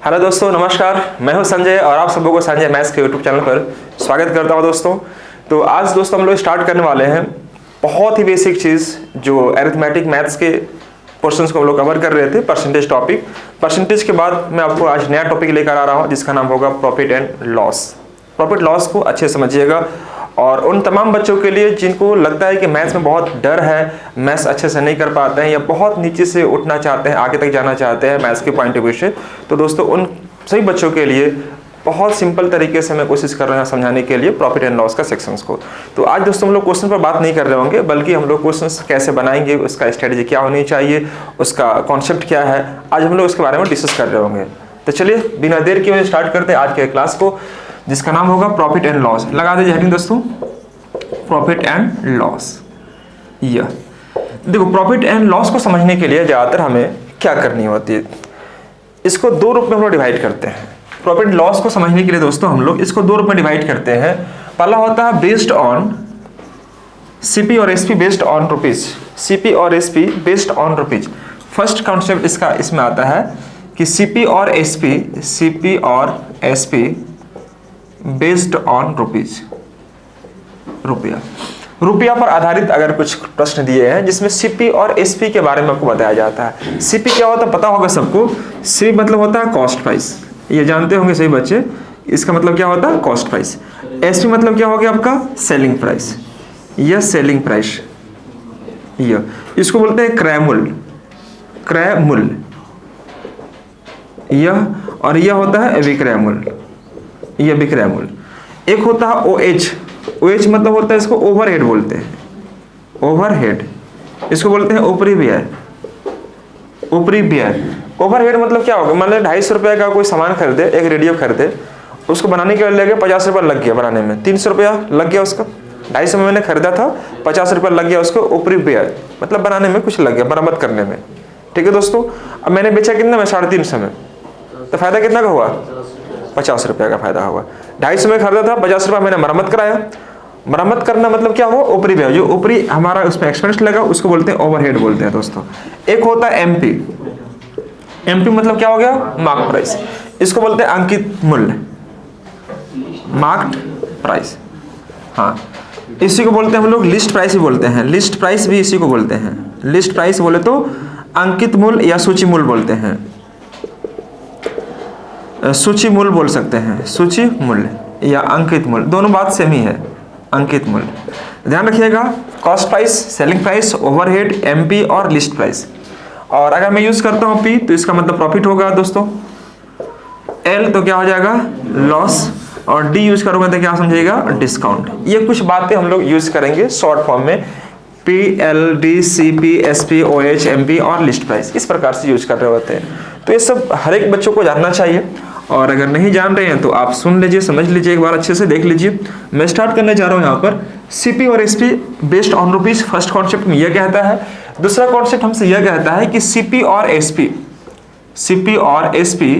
Hello दोस्तों, नमस्कार। मैं हूं संजय और आप सबों को संजय मैथ्स के यूट्यूब चैनल पर स्वागत करता हूं दोस्तों। तो आज दोस्तों हम लोग स्टार्ट करने वाले हैं बहुत ही बेसिक चीज़ जो अरिथमेटिक मैथ्स के पोर्शंस को हम लोग कवर कर रहे थे, परसेंटेज टॉपिक। परसेंटेज के बाद मैं आपको आज नया टॉपिक लेकर आ रहा हूँ जिसका नाम होगा profit and loss. Profit loss को अच्छे से समझिएगा और उन तमाम बच्चों के लिए जिनको लगता है कि मैथ्स में बहुत डर है, मैथ्स अच्छे से नहीं कर पाते हैं या बहुत नीचे से उठना चाहते हैं, आगे तक जाना चाहते हैं मैथ्स के पॉइंट ऑफ व्यू से, तो दोस्तों उन सभी बच्चों के लिए बहुत सिंपल तरीके से मैं कोशिश कर रहा हूँ समझाने के लिए प्रॉफिट एंड लॉस का सेक्शंस को। तो आज दोस्तों हम लोग क्वेश्चन पर बात नहीं कर रहे होंगे, बल्कि हम लोग क्वेश्चंस कैसे बनाएंगे, उसका स्ट्रेटजी क्या होनी चाहिए, उसका कॉन्सेप्ट क्या है, आज हम लोग उसके बारे में डिस्कस कर रहे होंगे। तो चलिए बिना देर किए स्टार्ट करते हैं आज के क्लास को, जिसका नाम होगा प्रॉफिट एंड लॉस। लगा दीजिए हेडिंग दोस्तों, प्रॉफिट एंड लॉस। यह देखो, प्रॉफिट एंड लॉस को समझने के लिए ज़्यादातर हमें क्या करनी होती है, इसको दो रूप में हम लोग डिवाइड करते हैं। प्रॉफिट लॉस को समझने के लिए दोस्तों हम लोग इसको दो रूप में डिवाइड करते हैं। पहला होता है बेस्ड ऑन सीपी और SP based on rupees, CP और SP based on rupees. First concept इसका इसमें आता है कि सीपी और एसपी बेस्ड ऑन रुपीज, रुपया पर आधारित अगर कुछ प्रश्न दिए हैं जिसमें सीपी और एसपी के बारे में आपको बताया जाता है। सीपी क्या होता है पता होगा सबको, सीपी मतलब होता है कॉस्ट प्राइस, ये जानते होंगे सही बच्चे, इसका मतलब क्या होता है कॉस्ट प्राइस। एसपी मतलब क्या हो गया आपका सेलिंग प्राइस, यह सेलिंग प्राइस, यह इसको बोलते हैं क्रय मूल्य, यह और यह होता है विक्रय मूल्य, यह विक्रय मूल्य। एक होता है OH मतलब होता है, इसको ओवरहेड बोलते हैं, ओवरहेड, इसको बोलते हैं ऊपरी व्यय। ओवरहेड मतलब क्या होगा, मान लो 250 रुपये का कोई सामान खरीदे, एक रेडियो खरीदे, उसको बनाने के लिए लगे 50 रुपये लग गया, बनाने में 300 रुपया लग गया उसका। 250 में मैंने खरीदा था, 50 रुपये लग गया उसको ऊपरी व्यय, मतलब बनाने में कुछ लग गया, मरम्मत करने में। ठीक है दोस्तों, अब मैंने बेचा कितना में, 350 में, तो फायदा कितना का हुआ, 50 रुपये का फायदा हुआ। 250 में खरीदा था, 50 रुपये मैंने मरम्मत कराया। मरम्मत करना मतलब क्या हुआ, ऊपरी व्यय, जो ऊपरी हमारा उसमें एक्सपेंस लगा उसको बोलते हैं ओवरहेड बोलते हैं दोस्तों। एक होता है एमपी मतलब क्या हो गया, मार्क प्राइस, इसको बोलते हैं अंकित मूल्य, मार्क्ड प्राइस। हाँ, इसी को बोलते हैं हम लोग लिस्ट प्राइस भी बोलते हैं, लिस्ट प्राइस भी इसी को बोलते हैं। लिस्ट प्राइस बोले तो अंकित मूल्य या सूची मूल्य बोलते हैं, सूची मूल्य बोल सकते हैं, सूची मूल्य या अंकित मूल्य, दोनों बात सेम ही है, अंकित मूल्य। ध्यान रखिएगा, cost price, selling price, overhead, MP और लिस्ट प्राइस। और अगर मैं यूज करता हूं पी तो इसका मतलब प्रॉफिट होगा दोस्तों, एल तो क्या हो जाएगा लॉस, और डी यूज करोगे तो क्या समझिएगा डिस्काउंट। ये कुछ बातें हम लोग यूज करेंगे शॉर्ट फॉर्म में, P, L, D, C, P, S P, O H, M P और लिस्ट प्राइस, इस प्रकार से यूज कर रहे होते हैं। तो ये सब हर एक बच्चों को जानना चाहिए, और अगर नहीं जान रहे हैं तो आप सुन लीजिए, समझ लीजिए, एक बार अच्छे से देख लीजिए। मैं स्टार्ट करने जा रहा हूँ यहाँ पर सीपी और SP based on rupees. First concept में यह कहता है। दूसरा कॉन्सेप्ट हमसे यह कहता है कि सीपी और SP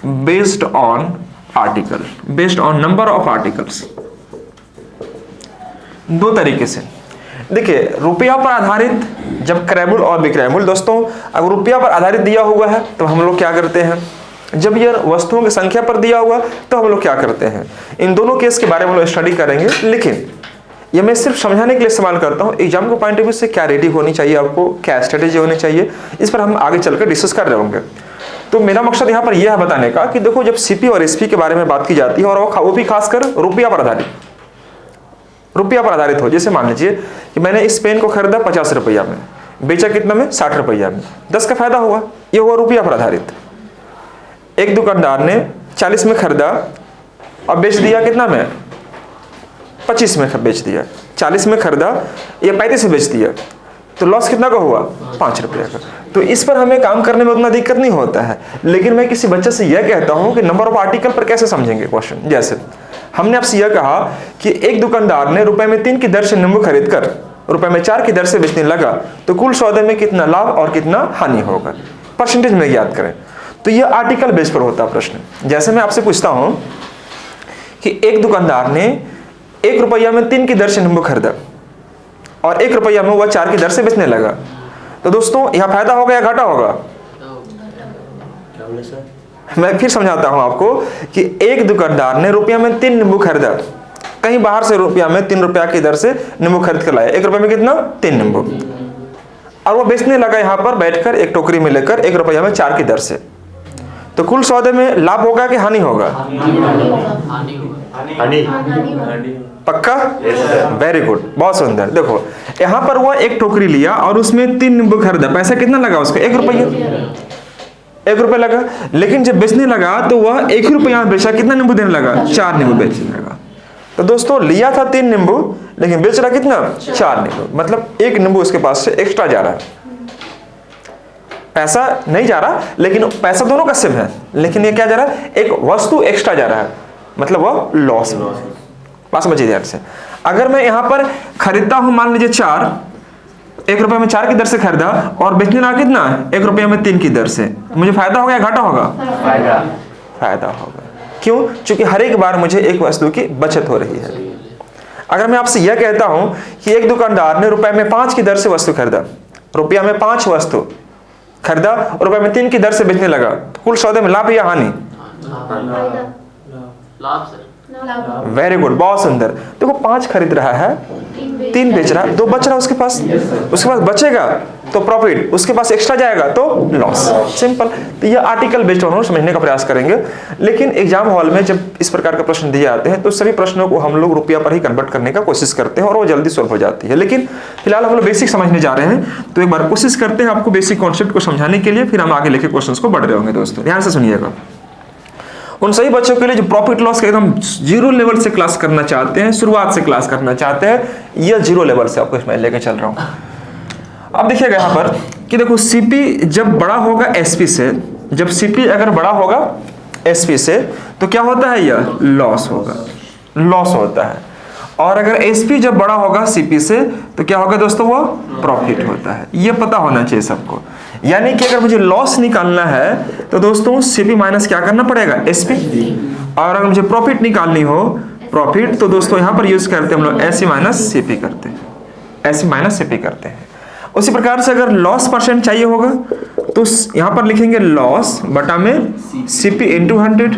based on article, based on number of articles. दो तरीके से देखिए, रुपया पर आधारित जब क्रय मूल्य और विक्रय मूल्य, दोस्तों अगर रुपया पर आधारित दिया हुआ है तो हम लोग क्या करते हैं, जब यह वस्तुओं की संख्या पर दिया हुआ तो हम लोग क्या करते हैं, इन दोनों केस के बारे में हम लोग स्टडी करेंगे। लेकिन ये मैं सिर्फ समझाने के लिए इस्तेमाल करता हूँ, एग्जाम के पॉइंट ऑफ व्यू से क्या रेडी होनी चाहिए आपको, क्या स्ट्रेटेजी होनी चाहिए, इस पर हम आगे चलकर डिस्कस कर रहे होंगे। तो मेरा मकसद यहाँ पर यह है बताने का कि देखो, जब सीपी और एसपी के बारे में बात की जाती है और वो भी खासकर रुपया पर आधारित हो। जैसे मान लीजिए कि मैंने इस पेन को खरीदा 50 रुपया में, बेचा कितना में, 60 रुपया में, 10 का फायदा हुआ, ये हुआ रुपया पर आधारित। एक दुकानदार ने 40 में खरीदा और बेच दिया कितना में, 25 में बेच दिया। 40 में खरीदा, ये 35 में बेच दिया, तो लॉस कितना का हुआ, 5 रुपये का। तो इस पर हमें काम करने में उतना दिक्कत नहीं होता है। लेकिन मैं किसी बच्चे से यह कहता हूं कि नंबर ऑफ आर्टिकल पर कैसे समझेंगे क्वेश्चन। जैसे हमने आपसे यह कहा कि एक दुकानदार ने रुपए में 3 की दर से नींबू खरीद कर रुपए में 4 की दर से बेचने लगा, तो कुल सौदे में कितना लाभ और कितना हानि होगा, परसेंटेज में याद करें। तो यह आर्टिकल बेस पर होता है प्रश्न। जैसे मैं आपसे पूछता हूं कि एक दुकानदार ने 1 रुपया में 3 की दर से नींबू खरीदा और 1 रुपया में वह 4 की दर से बेचने लगा, तो दोस्तों यहाँ फायदा होगा या घाटा होगा, मैं फिर समझाता हूं आपको कि एक दुकानदार ने रुपया में 3 नींबू खरीदा, कहीं बाहर से रुपया में 3 रुपया की दर से नींबू खरीद कर लाया, 1 रुपये में कितना 3 नींबू, और वो बेचने लगा यहाँ पर बैठकर एक टोकरी में लेकर 1 रुपया में 4 की दर से। तो कुल सौदे में लाभ होगा कि हानि होगा? पक्का? वेरी गुड, बहुत सुंदर। देखो यहाँ पर वो एक टोकरी लिया और उसमें 3 नींबू खरीदा, पैसा कितना लगा उसको? 1 रुपया, 1 रुपया लगा। लेकिन जब बेचने लगा तो वह 1 ही रुपया बेचा, कितना नींबू देने लगा? 4 नींबू बेचने लगा। तो दोस्तों लिया था 3 नींबू, लेकिन बेच रहा कितना? 4 नींबू, मतलब 1 नींबू उसके पास से एक्स्ट्रा जा रहा है। पैसा नहीं जा रहा, लेकिन पैसा दोनों का सेम है, लेकिन ये क्या जा रहा है? एक वस्तु एक्स्ट्रा जा रहा है, मतलब वो लॉस। बात समझिए ध्यान से। अगर मैं यहाँ पर खरीदता हूं, मान लीजिए 4, 1 रुपये में 4 की दर से खरीदा और बेचने लगा कितना? 1 रुपये में 3 की दर से, मुझे फायदा होगा या घाटा होगा? फायदा होगा। क्यों? क्योंकि हर एक बार मुझे एक वस्तु की बचत हो रही है। अगर मैं आपसे यह कहता हूं कि एक दुकानदार ने रुपए में 5 की दर से वस्तु खरीदा, रुपया में 5 वस्तु खरीदा और रुपए में 3 की दर से बेचने लगा, तो कुल सौदे में लाभ या हानि? लाभ सर। वेरी गुड, बहुत सुंदर। देखो 5 खरीद रहा है, 3 बेच रहा है, 2 बच रहा है उसके पास बचेगा तो प्रॉफिट, उसके पास एक्स्ट्रा जाएगा तो लॉस। सिंपल। तो ये आर्टिकल बेस्ड ऑन समझने का प्रयास करेंगे। लेकिन एग्जाम हॉल में जब इस प्रकार के प्रश्न दिए जाते हैं तो सभी प्रश्नों को हम लोग रुपया पर ही कन्वर्ट करने का कोशिश करते हैं और वो जल्दी सॉल्व हो जाती है। लेकिन फिलहाल हम लोग बेसिक समझने जा रहे हैं, तो एक बार कोशिश करते हैं आपको बेसिक कॉन्सेप्ट को समझाने के लिए, फिर हम आगे लेके क्वेश्चंस को बढ़ रहे होंगे। दोस्तों ध्यान से सुनिएगा। उन सही बच्चों के लिए जो प्रॉफिट लॉस के एकदम 0 लेवल से क्लास करना चाहते हैं, शुरुआत से क्लास करना चाहते हैं, यह 0 लेवल से आपको इसमें लेके चल रहा हूं। अब देखिएगा यहाँ पर कि देखो सीपी जब बड़ा होगा एसपी से, जब सीपी अगर बड़ा होगा एसपी से तो क्या होता है? यह लॉस होगा, लॉस होता है। और अगर एसपी जब बड़ा होगा सीपी से तो क्या होगा दोस्तों? वो प्रॉफिट होता है। ये पता होना चाहिए सबको। यानी कि अगर मुझे लॉस निकालना है तो दोस्तों सीपी माइनस क्या करना पड़ेगा? एसपी। और अगर मुझे प्रॉफिट निकालनी हो, प्रॉफिट, तो दोस्तों यहां पर यूज करते हैं हम लोग एससी माइनस सीपी करते हैं, एससी माइनस सीपी करते हैं। उसी प्रकार से अगर लॉस परसेंट चाहिए होगा तो यहां पर लिखेंगे लॉस बटा में सीपी इंटू 100।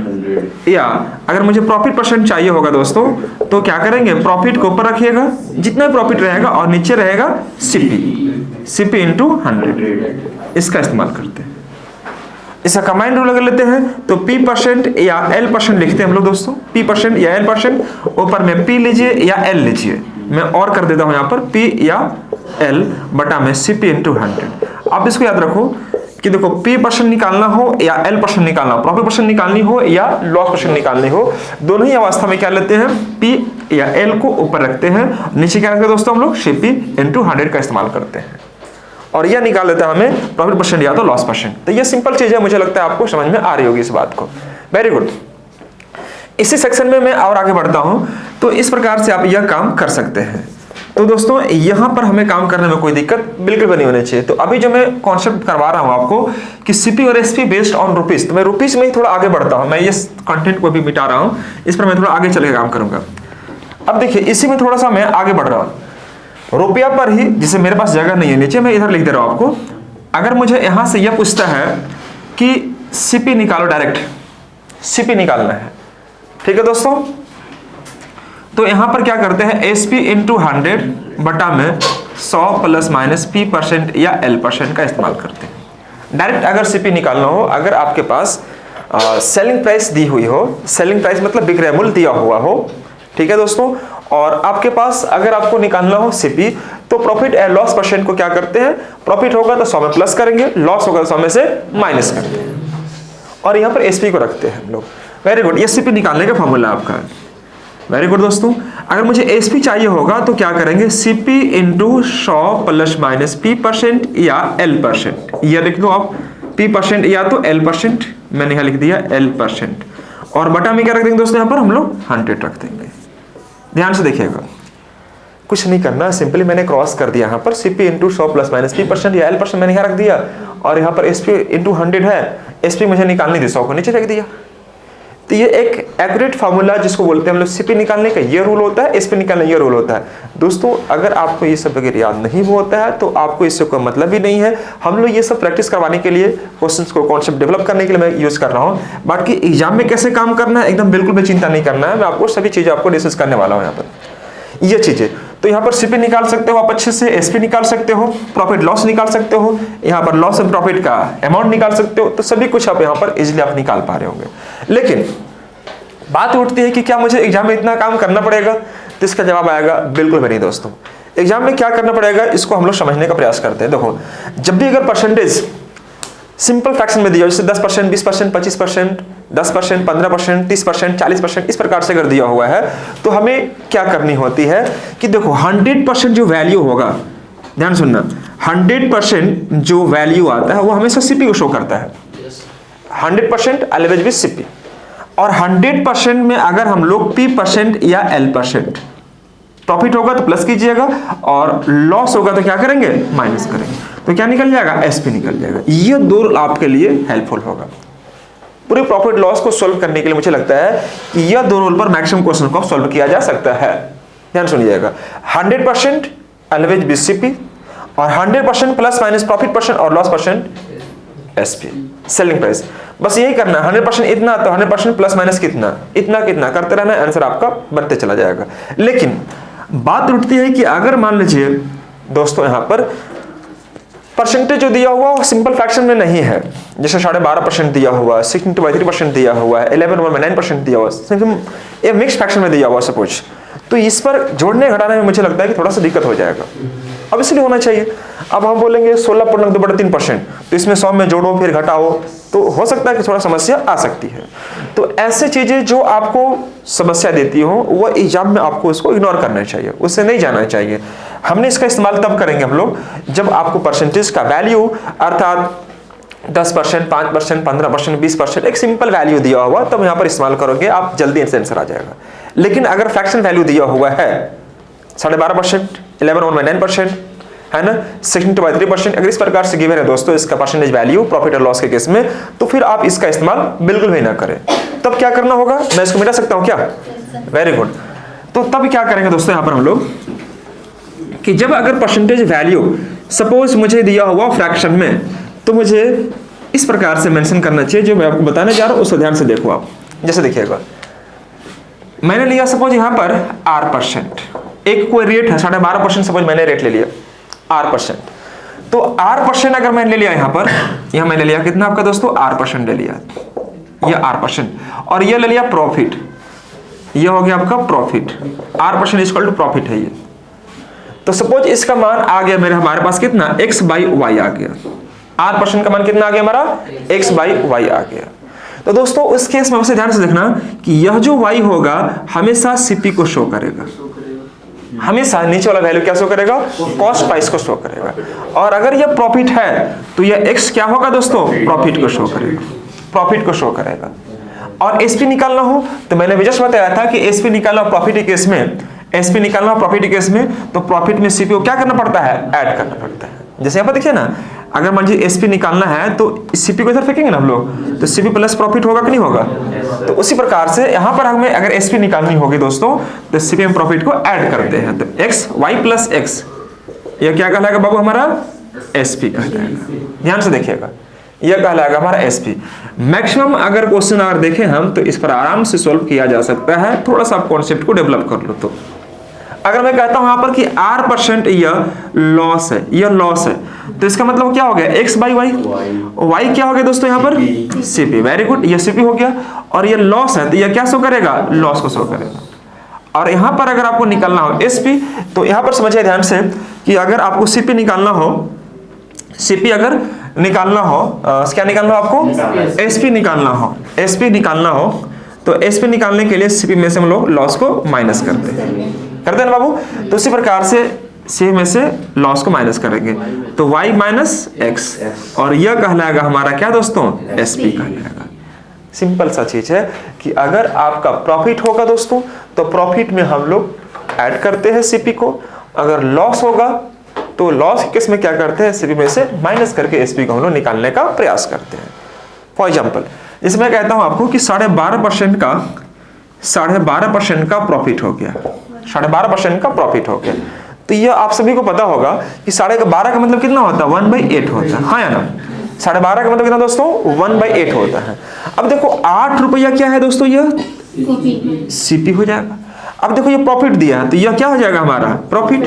या अगर मुझे प्रॉफिट परसेंट चाहिए होगा दोस्तों तो क्या करेंगे? प्रॉफिट को ऊपर रखिएगा, जितना प्रॉफिट रहेगा, और नीचे रहेगा सीपी, सीपी इंटू 100। इसका इस्तेमाल करते हैं। इसका कंबाइंड रूल अगर लेते हैं तो P% या L% लिखते हैं हम लोग दोस्तों। P% या L%, ऊपर में P लीजिए या L लीजिए, मैं और कर देता हूं यहाँ पर P या L बटा में CP इंटू 100। आप इसको याद रखो कि देखो P% निकालना हो या L% निकालना हो, प्रॉफिट परसेंट निकालनी हो या लॉस परसेंट निकालनी हो, दोनों ही अवस्था में क्या लेते हैं? P या L को ऊपर रखते हैं, नीचे क्या रखते हैं दोस्तों? हम लोग CP इंटू 100 का इस्तेमाल करते हैं, और यह निकाल लेता है हमें प्रॉफिट परसेंट या तो लॉस परसेंट। तो ये सिंपल चीज है, मुझे लगता है आपको समझ में आ रही होगी इस बात को। Very good. इसी सेक्शन में मैं और आगे बढ़ता हूं, तो इस प्रकार से आप यह काम कर सकते हैं। तो दोस्तों यहां पर हमें काम करने में कोई दिक्कत बिल्कुल भी नहीं होनी चाहिए। तो अभी जो मैं कॉन्सेप्ट करवा रहा हूं आपको कि सीपी और एसपी बेस्ड ऑन रुपीज, तो मैं रुपीज में ही थोड़ा आगे बढ़ता हूं, मैं ये कंटेंट को भी मिटा रहा हूं, इस पर मैं थोड़ा आगे चल के काम करूंगा। अब देखिए इसी में थोड़ा सा मैं आगे बढ़ रहा हूं, रुपया पर ही, जिसे मेरे पास जगह नहीं है नीचे, मैं इधर लिख दे रहा हूं आपको। अगर मुझे यहां से यह पूछता है कि सीपी निकालो, डायरेक्ट सीपी निकालना है, ठीक है दोस्तों, तो यहां पर क्या करते हैं? एसपी इंटू 100 बटा में 100 प्लस माइनस P% या L% का इस्तेमाल करते हैं। डायरेक्ट अगर सीपी निकालना हो, अगर आपके पास सेलिंग प्राइस दी हुई हो, सेलिंग प्राइस मतलब विक्रय मूल्य दिया हुआ हो, ठीक है दोस्तों, और आपके पास अगर आपको निकालना हो सीपी, तो प्रॉफिट एंड लॉस परसेंट को क्या करते हैं? प्रॉफिट होगा तो 100 में प्लस करेंगे, लॉस होगा तो 100 में से माइनस करते हैं, और यहाँ पर एसपी को रखते हैं हम लोग। वेरी गुड, ये सीपी निकालने का फॉर्मूला आपका। वेरी गुड दोस्तों, अगर मुझे एसपी चाहिए होगा तो क्या करेंगे? CP into 100 plus minus P% या L%, यह लिख दो आप, P% या तो L%, मैंने यहाँ लिख दिया L%, और बटा में क्या रख देंगे दोस्तों? यहाँ पर हम लोग 100 रख देंगे। ध्यान से देखिएगा, कुछ नहीं करना, सिंपली मैंने क्रॉस कर दिया यहाँ पर CP into 100 plus minus P% या L% मैंने यहाँ रख दिया, और यहाँ पर एसपी इंटू 100 है, एसपी मुझे निकालनी थी, 100 को नीचे रख दिया। तो ये एक एक्यूरेट फार्मूला जिसको बोलते हैं हम लोग सीपी निकालने का ये रूल होता है, एसपी निकालने ये रूल होता है। दोस्तों अगर आपको ये सब अगर याद नहीं होता है तो आपको इससे कोई मतलब ही नहीं है। हम लोग ये सब प्रैक्टिस करवाने के लिए, क्वेश्चंस को कॉन्सेप्ट डेवलप करने के लिए मैं यूज कर रहा हूँ। बाकी एग्जाम में कैसे काम करना है एकदम बिल्कुल भी चिंता नहीं करना है, मैं आपको सभी चीजें आपको डिस्कस करने वाला हूँ यहाँ पर। ये चीजें तो यहाँ पर सीपी निकाल सकते हो आप अच्छे से, एसपी निकाल सकते हो, प्रॉफिट लॉस निकाल सकते हो, यहाँ पर लॉस एंड प्रॉफिट का अमाउंट निकाल सकते हो। तो सभी कुछ आप यहाँ पर इजिली आप निकाल पा रहे होंगे। लेकिन बात उठती है कि क्या मुझे एग्जाम में इतना काम करना पड़ेगा? तो इसका जवाब आएगा बिल्कुल भी नहीं दोस्तों। एग्जाम में क्या करना पड़ेगा इसको हम लोग समझने का प्रयास करते हैं। देखो जब भी अगर परसेंटेज सिंपल फ्रैक्शन में दिया, जैसे 10%, 20%, 25%, 10%, 15%, 30%, 40%, इस प्रकार से अगर दिया हुआ है तो हमें क्या करनी होती है कि देखो 100% जो वैल्यू होगा, ध्यान सुनना, 100% जो वैल्यू आता है वो हमेशा सीपी को शो करता है। 100% ऑलवेज विद सीपी। और 100% में अगर हम लोग P% या L% प्रॉफिट होगा तो प्लस कीजिएगा और लॉस होगा तो क्या करेंगे? माइनस करेंगे। तो क्या निकल जाएगा? एसपी निकल जाएगा। ये दो रूल आपके लिए हेल्पफुल होगा पूरे प्रॉफिट लॉस को सॉल्व करने के लिए। मुझे लगता है कि यह दो रूल पर मैक्सिमम क्वेश्चन को सॉल्व किया जा सकता है। ध्यान सुनिएगा, 100% ऑलवेज विद सीपी और 100% प्लस माइनस प्रॉफिट परसेंट और loss percent SP, selling price. बस यही करना है। 100% इतना तो 100% प्लस माइनस कितना, इतना कितना करते रहना, आंसर आपका बढ़ते चला जाएगा। लेकिन बात उठती है कि अगर मान लीजिए दोस्तों यहाँ पर परसेंटेज जो दिया हुआ वो सिंपल फ्रैक्शन में नहीं है, जैसे 12.5% दिया हुआ, 16/3% दिया हुआ है, 11/9% दिया हुआ है, ये मिक्स फ्रैक्शन में दिया हुआ सपोज, तो इस पर जोड़ने घटाने में मुझे लगता है कि थोड़ा सा दिक्कत हो जाएगा। अब इसलिए होना चाहिए। अब हम बोलेंगे 16.2/3%, तो इसमें 100 में जोड़ो फिर घटाओ, तो हो सकता है कि थोड़ा समस्या आ सकती है। तो ऐसे चीजें जो आपको समस्या देती हो वो एग्जाम में आपको उसको इग्नोर करना चाहिए, उससे नहीं जाना चाहिए। हमने इसका इस्तेमाल तब करेंगे हम लोग जब आपको परसेंटेज का वैल्यू अर्थात 10%, 5%, 15%, 20% एक सिंपल वैल्यू दिया हुआ तब यहाँ पर इस्तेमाल करोगे, आप जल्दी आंसर आ जाएगा। लेकिन अगर फ्रैक्शन वैल्यू दिया हुआ है 12.5%, 11/9% है ना, 16/3%, अगर इस प्रकार से गिवन है दोस्तों इसका परसेंटेज वैल्यू प्रॉफिट और लॉस के केस में, तो फिर आप इसका इस्तेमाल बिल्कुल भी ना करें। तब क्या करना होगा? मैं इसको मिटा सकता हूं क्या? Very good. तो तब क्या करेंगे दोस्तों यहाँ पर हम लोग कि जब अगर परसेंटेज वैल्यू सपोज मुझे दिया हुआ फ्रैक्शन में, तो मुझे इस प्रकार से मेंशन करना चाहिए जो मैं आपको बताने जा रहा हूं, उसको ध्यान से देखो आप। जैसे देखिएगा, मैंने लिया सपोज यहाँ पर R%, एक कोई रेट है 12.5%, सपोज मैंने रेट ले लिया R%। तो R% अगर मैंने ले लिया यहाँ मैंने लिया कितना आपका दोस्तों? R% ले लिया, ये R%, और ये ले लिया प्रॉफिट, ये हो गया आपका profit. R% equal to profit है ये। तो सपोज इसका मान आ गया हमारे पास कितना? X/Y आ गया। R% का मान कितना आ गया हमारा? X/Y आ गया। तो दोस्तों उस केस में ध्यान से देखना कि यह जो Y होगा हमेशा सीपी को शो करेगा, हमेशा नीचे वाला वैल्यू क्या शो करेगा? कॉस्ट प्राइस को शो करेगा। और अगर यह प्रॉफिट है तो यह X क्या होगा दोस्तों? प्रॉफिट को शो करेगा, प्रॉफिट को शो करेगा। और एसपी निकालना हो तो मैंने भी जस्ट बताया था कि एसपी निकालना प्रॉफिट के केस में, एसपी निकालना प्रॉफिट के केस में, तो प्रॉफिट में सीपी को क्या करना पड़ता है? ऐड करना पड़ता है। जैसे यहाँ पर देखिए ना, अगर मान लीजिए एसपी निकालना है तो सीपी को इधर फेंकेंगे ना हम लोग, तो सीपी प्लस प्रॉफिट होगा कि नहीं होगा? तो उसी प्रकार से यहाँ पर हमें अगर एसपी निकालनी होगी दोस्तों तो सीपी में प्रॉफिट को ऐड करते हैं। तो एक्स वाई प्लस एक्स, यह क्या कहलाएगा बाबू? हमारा एसपी कहलाएगा। ध्यान से देखिएगा, यह कहलाएगा हमारा एसपी। मैक्सिमम अगर क्वेश्चन अगर देखें हम तो इस पर आराम से सॉल्व किया जा सकता है, थोड़ा सा आप कॉन्सेप्ट को डेवलप कर लो। तो अगर मैं कहता हूं यहां पर कि R% यह लॉस है, यह लॉस है, तो इसका मतलब क्या हो गया? X/Y, Y क्या हो गया दोस्तों यहाँ पर? CP। वेरी गुड, यह CP हो गया। और यह लॉस है तो यह क्या शो करेगा? लॉस को शो करेगा। और यहाँ पर अगर आपको निकालना हो SP, तो यहाँ पर समझिए ध्यान से कि अगर आपको CP निकालना हो, CP अगर निकालना हो, क्या निकालना हो आपको? SP निकालना हो, SP निकालना हो, तो SP निकालने के लिए CP में से हम लोग लॉस को माइनस करते हैं ना बाबू। तो उसी प्रकार से C में से लॉस को माइनस करेंगे तो Y माइनस X, और यह कहलाएगा हमारा क्या दोस्तों? SP कहलाएगा। सिंपल सा चीज है कि अगर आपका प्रॉफिट होगा दोस्तों तो प्रॉफिट में हम लोग ऐड करते हैं CP को, अगर लॉस होगा तो लॉस केस में क्या करते हैं? CP में से माइनस करके SP को हम लोग निकालने का प्रयास करते हैं। फॉर एग्जाम्पल इसमें कहता हूं आपको कि 12.5% का प्रॉफिट हो गया, 12.5% का प्रॉफिट हो गया। तो ये आप सभी को पता होगा कि 12.5 का मतलब कितना होता है, 1/8 होता है, हाँ या ना। 12.5 का मतलब कितना दोस्तों, 1/8 होता है। अब देखो 8 रुपया क्या है दोस्तों, यह सीपी हो जाएगा। अब देखो ये प्रॉफिट दिया है, तो यह क्या हो जाएगा हमारा प्रॉफिट।